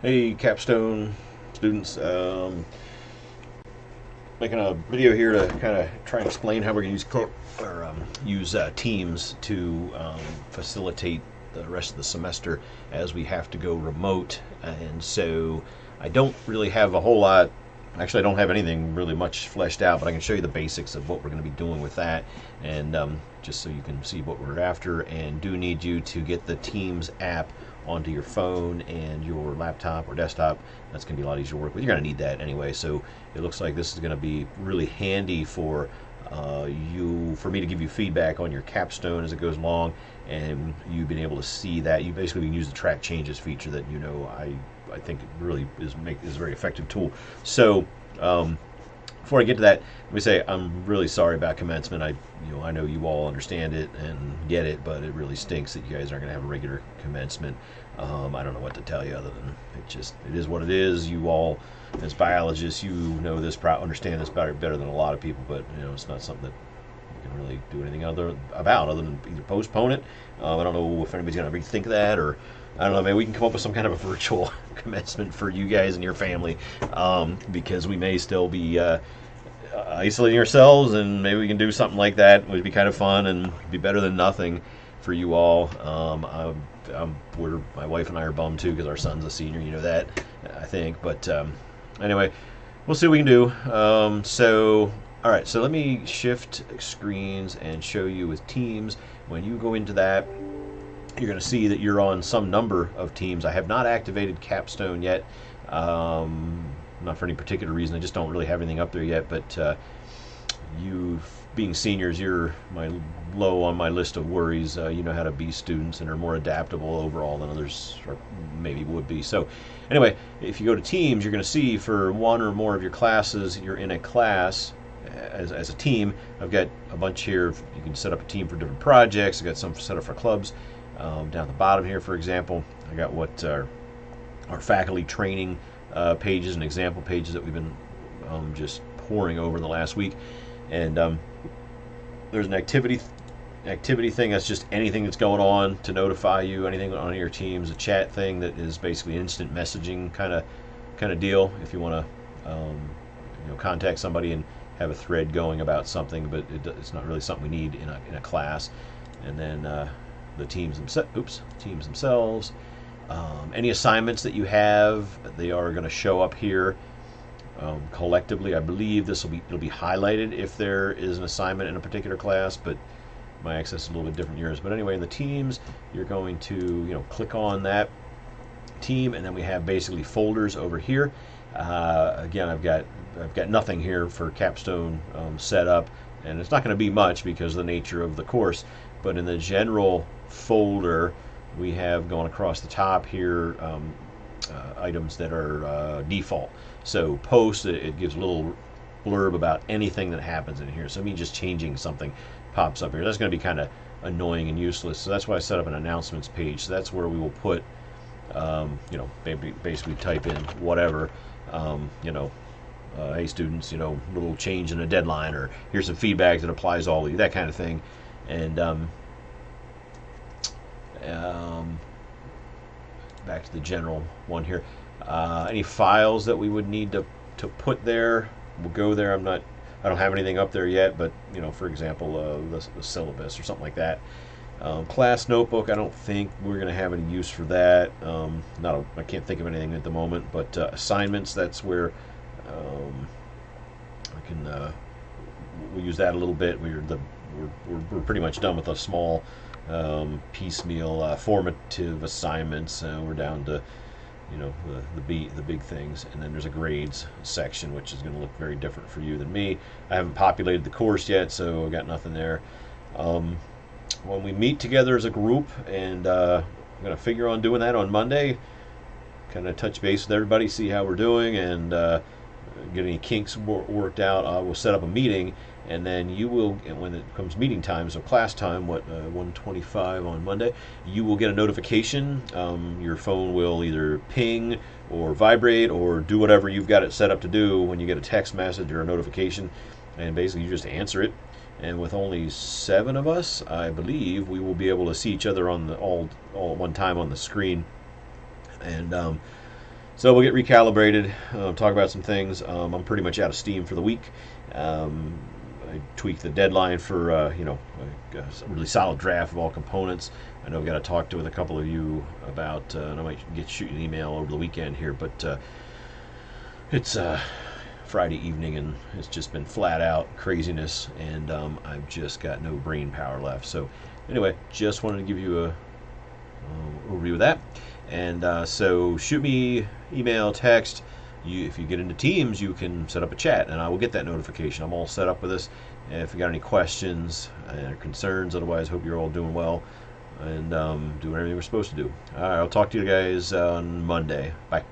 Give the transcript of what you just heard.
Hey, Capstone students. Making a video here to kind of try and explain how we're going to use Teams to facilitate the rest of the semester as we have to go remote. And so I don't really have a whole lot. Actually, I don't have anything really much fleshed out, but I can show you the basics of what we're going to be doing with that, and just so you can see what we're after. And do need you to get the Teams app onto your phone and your laptop or desktop. That's going to be a lot easier to work with. You're going to need that anyway, so it looks like this is going to be really handy for for me to give you feedback on your capstone as it goes along, and you being able to see that. You basically can use the track changes feature that I think it really is a very effective tool. So before I get to that, let me say I'm really sorry about commencement. I know you all understand it and get it, but it really stinks that you guys aren't going to have a regular commencement. I don't know what to tell you other than it is what it is. You all, as biologists, you know this, understand this better than a lot of people, but it's not something that you can really do anything other than either postpone it. I don't know if anybody's going to rethink that, or I don't know, maybe we can come up with some kind of a virtual commencement for you guys and your family, because we may still be isolating ourselves, and maybe we can do something like that. It would be kind of fun and be better than nothing for you all. My wife and I are bummed too because our son's a senior, you know that, I think. But anyway, we'll see what we can do. All right, so let me shift screens and show you with Teams. When you go into that, you're going to see that you're on some number of teams. I have not activated Capstone yet, not for any particular reason. I just don't really have anything up there yet. But you, being seniors, you're low on my list of worries. You know how to be students and are more adaptable overall than others maybe would be. So anyway, if you go to Teams, you're going to see for one or more of your classes, you're in a class as a team. I've got a bunch here. You can set up a team for different projects. I've got some set up for clubs. Down at the bottom here, for example, I got what our faculty training pages and example pages that we've been just pouring over the last week. And there's an activity thing that's just anything that's going on to notify you, anything on your teams. A chat thing that is basically instant messaging kind of deal if you want to contact somebody and have a thread going about something, but it's not really something we need in a class. And then the teams themselves. Any assignments that you have, they are going to show up here collectively. I believe it'll be highlighted if there is an assignment in a particular class, but my access is a little bit different than yours. But anyway, in the teams, you're going to click on that team, and then we have basically folders over here. Again, I've got nothing here for Capstone set up, and it's not going to be much because of the nature of the course. But in the general folder, we have going across the top here items that are default. So post, it gives a little blurb about anything that happens in here. So me just changing something pops up here. That's going to be kind of annoying and useless. So that's why I set up an announcements page. So that's where we will put, basically type in whatever, hey students, little change in a deadline, or here's some feedback that applies to all of you, that kind of thing. And back to the general one here. Any files that we would need to put there will go there. I don't have anything up there yet, but for example, the syllabus or something like that. Class notebook, I don't think we're going to have any use for that. I can't think of anything at the moment. But assignments, that's where I can we'll use that a little bit. We're pretty much done with a small piecemeal formative assignments. We're down to the big things, and then there's a grades section, which is going to look very different for you than me. I haven't populated the course yet, so I've got nothing there. When we meet together as a group, and I'm going to figure on doing that on Monday, kind of touch base with everybody, see how we're doing, and get any kinks worked out. We'll set up a meeting, and then you will, when it comes meeting time, so class time, 1:25 on Monday, you will get a notification. Your phone will either ping or vibrate or do whatever you've got it set up to do when you get a text message or a notification, and basically you just answer it. And with only 7 of us, I believe, we will be able to see each other on all at one time on the screen. And So we'll get recalibrated, talk about some things. I'm pretty much out of steam for the week. Um, I tweaked the deadline for a really solid draft of all components. I know I've got to talk to with a couple of you about, and I might shoot you an email over the weekend here, but it's Friday evening and it's just been flat out craziness, and I've just got no brain power left. So anyway, just wanted to give you a overview of that. And so shoot me email, text. If you get into Teams, you can set up a chat, and I will get that notification. I'm all set up with this. And if you got any questions or concerns, otherwise, hope you're all doing well and doing everything we're supposed to do. All right, I'll talk to you guys on Monday. Bye.